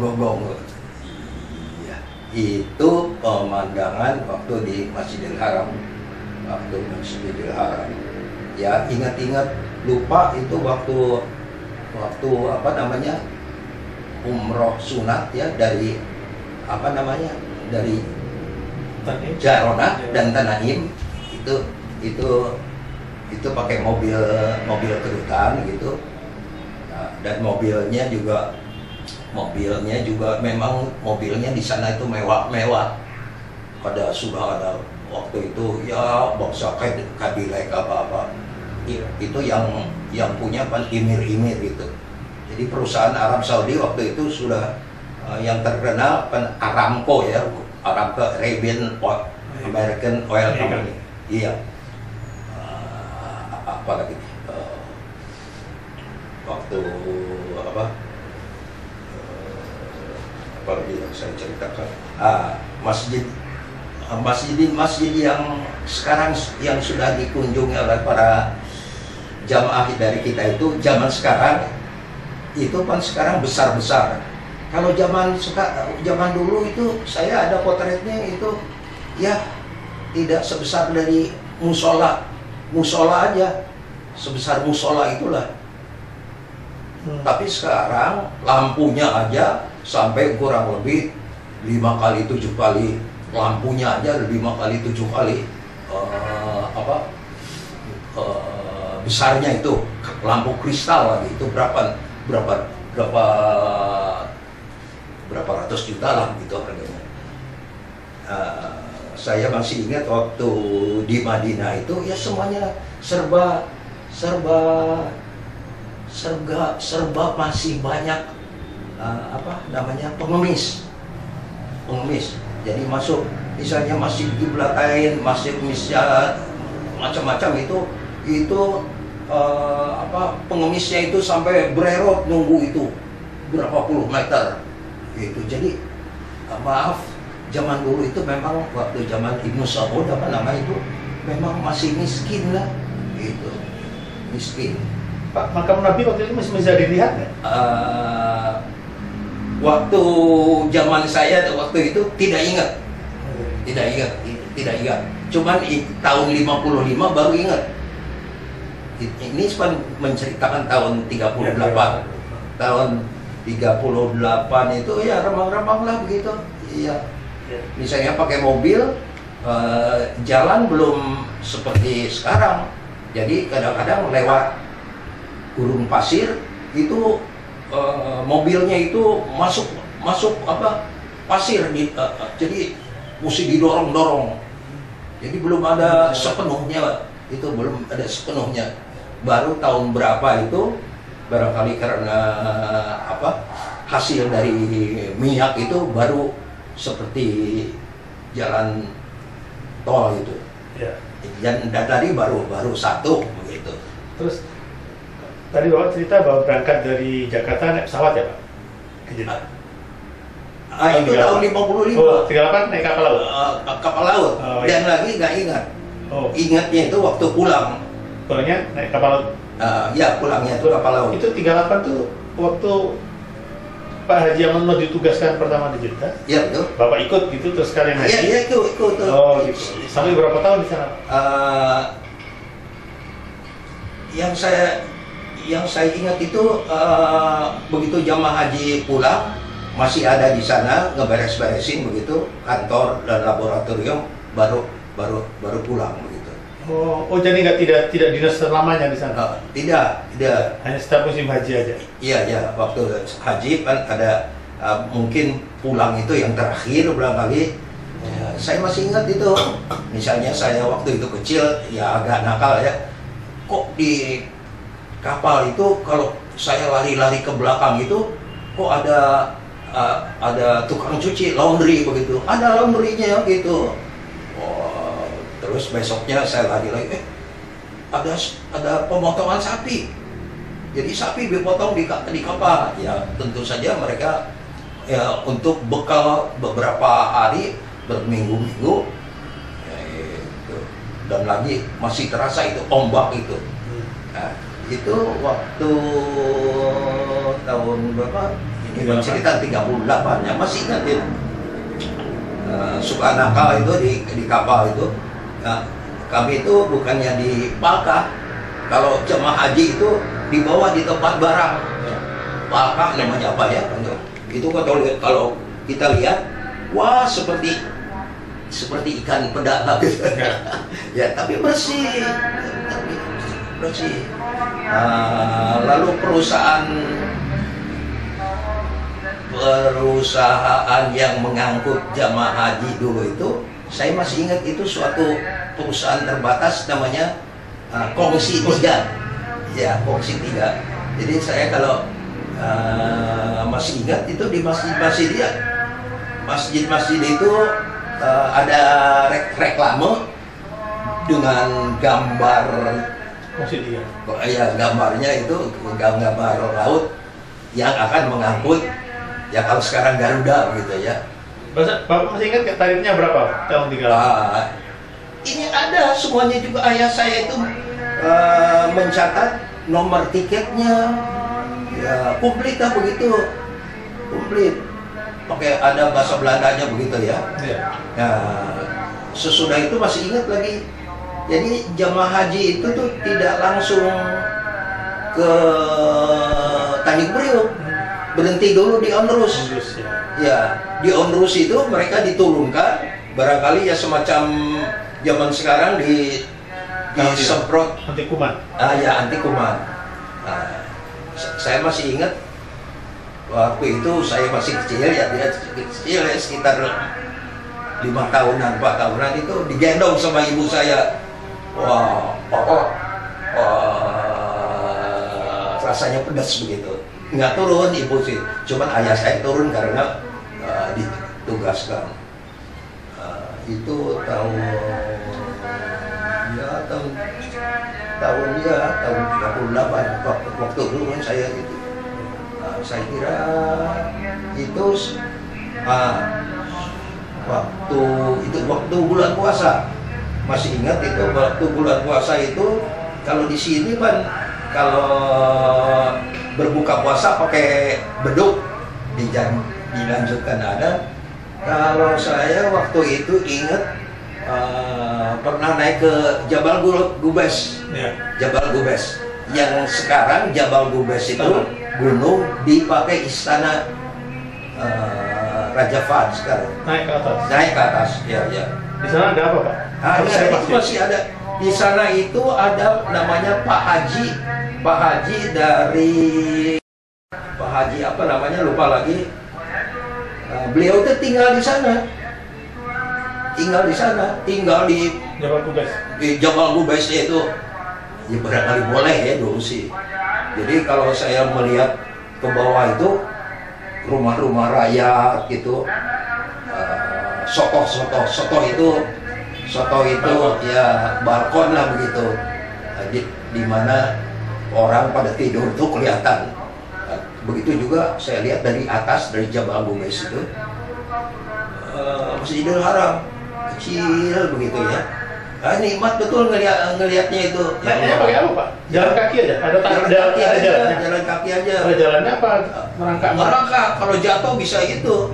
Gonggong. Iya. Itu pemandangan waktu di Masjidil Haram. Waktu Masjidil Haram. Ya, ingat-ingat lupa itu waktu apa namanya? Umroh sunat ya, dari apa namanya? Dari Jarona dan Tanaim itu pakai mobil kedutaan gitu. Nah, dan mobilnya juga memang mobilnya di sana itu mewah. Sudah ada waktu itu ya bangsa Cadillac apa itu yang punya kan Imir gitu. Jadi perusahaan Arab Saudi waktu itu sudah yang terkenal kan Aramco ya, Aramco Arabian American Oil Company. Iya. Apa lagi? Waktu apa lagi yang saya ceritakan? Masjid yang sekarang yang sudah dikunjungi oleh para jamaah dari kita itu zaman sekarang itu kan sekarang besar-besar. Kalau zaman dulu itu saya ada potretnya itu ya tidak sebesar dari musola aja, sebesar musola itulah. Tapi sekarang lampunya aja sampai kurang lebih 5 kali 7 kali, lampunya aja 5 kali 7 kali besarnya itu lampu kristal lagi itu berapa ratus juta lah gitu harganya. Saya masih ingat waktu di Madinah itu ya semuanya serba masih banyak pengemis. Jadi masuk misalnya masjid Qiblatain, masjid macam-macam itu pengemisnya itu sampai bererot nunggu itu berapa puluh meter gitu. Jadi maaf, zaman dulu itu memang waktu zaman Ibnu Saud apa nama itu memang masih miskin lah gitu, miskin. Pak, makam Nabi waktu itu masih bisa dilihat nggak? Waktu zaman saya waktu itu tidak ingat. Cuman tahun 55 baru ingat. Ini cuma menceritakan tahun 38. Tahun 38 itu ya remang-remang lah begitu. Iya. Misalnya pakai mobil, jalan belum seperti sekarang. Jadi kadang-kadang lewat gurun pasir itu mobilnya itu masuk pasir jadi mesti didorong. Jadi belum ada sepenuhnya, itu belum ada sepenuhnya. Baru tahun berapa itu barangkali karena hasil dari minyak itu baru seperti jalan tol itu. Ya. Dan tadi baru satu begitu. Terus tadi Bapak cerita bahwa berangkat dari Jakarta naik pesawat ya Pak? Ke Jeddah. Itu tahun 55. Oh, 38 naik kapal laut? Kapal laut. Dan lagi nggak ingat. Ingatnya itu waktu pulang. Pulangnya naik kapal laut? Ya, pulangnya itu kapal laut. Itu 38 tuh waktu Pak Haji Aman mau ditugaskan pertama di Jeddah? Iya, betul. Bapak ikut gitu terus sekalian haji? Iya, ikut. Oh, gitu. Sampai berapa tahun di sana? Yang saya ingat itu begitu jamaah haji pulang masih ada di sana ngeberes-beresin begitu kantor dan laboratorium baru pulang begitu. Oh, jadi tidak dinas selamanya di sana? Tidak. Hanya setiap musim haji aja? Iya, waktu haji kan ada mungkin pulang itu yang terakhir barangkali. Saya masih ingat itu. Misalnya saya waktu itu kecil ya agak nakal ya. Kok di kapal itu kalau saya lari-lari ke belakang itu kok ada tukang cuci laundry begitu, ada laundrynya gitu. Terus besoknya saya lari-lagi ada pemotongan sapi, jadi sapi dipotong di kapal. Ya tentu saja mereka ya untuk bekal beberapa hari berminggu-minggu ya, gitu. Dan lagi masih terasa itu ombak itu. Nah, itu waktu tahun berapa? Ini cerita 38 ya, masih ingat ya. Suka nakal itu di kapal itu. Nah, kami itu bukannya di Palkah. Kalau jemaah haji itu dibawa di tempat barang. Palkah namanya apa ya? Itu kalau kita lihat, wah seperti ikan pedang gitu. Ya, tapi bersih. Lalu perusahaan yang mengangkut jamaah haji dulu itu, saya masih ingat itu suatu perusahaan terbatas namanya Kongsi 3. Ya, Kongsi 3. Jadi saya kalau masih ingat itu di masjid itu ada reklame dengan gambar Kongsi 3. Ya, gambarnya itu gambar laut yang akan mengangkut, ya kalau sekarang Garuda gitu ya. Bapak masih ingat tarifnya berapa tahun 38? Ini ada semuanya juga. Ayah saya itu mencatat nomor tiketnya, ya komplit lah begitu, komplit. Pakai ada bahasa Belandanya begitu ya. Nah, sesudah itu masih ingat lagi. Jadi jamaah haji itu tuh tidak langsung ke Tanjung Priok, berhenti dulu di Onrus. Ya, di Onrus itu Iya. diturunkan, barangkali ya semacam zaman sekarang disemprot Anti kuman. ya anti kuman. Nah, saya masih ingat waktu itu saya masih kecil ya, dia kecil ya, sekitar 5 tahunan, 4 tahunan itu digendong sama ibu saya. Wah, rasanya pedas begitu. Nggak turun ibu sih, cuman ayah saya turun karena ditugaskan. Itu tahun 38 waktu dulu saya itu. Saya kira itu waktu bulan puasa. Masih ingat itu waktu bulan puasa itu, kalau di sini kan kalau berbuka puasa pakai beduk dilanjutkan ada. Kalau saya waktu itu ingat pernah naik ke Jabal Gubes. Ya. Jabal Gubes yang sekarang Jabal Gubes itu gunung dipakai istana Raja Fahd sekarang. Naik ke atas. Ya. Di sana ada apa, Pak? Itu masih ada. Di sana itu ada namanya Pak Haji dari Pak Haji apa namanya, lupa lagi. Beliau itu tinggal di Jabal Gubes. Di Jabal Gubes itu. Ya barangkali boleh ya dulu sih. Jadi kalau saya melihat ke bawah itu rumah-rumah rakyat gitu, soto itu ya balkon lah begitu, di mana orang pada tidur tuh kelihatan. Begitu juga saya lihat dari atas, dari Jabal Gubes itu, Masjidil Haram kecil begitu ya. Nikmat betul ngelihatnya itu. Naiknya pakai apa, Pak? Jalan kaki aja? Ada jalan kaki aja. Ada jalannya apa? Merangkak. Kalau jatuh bisa itu.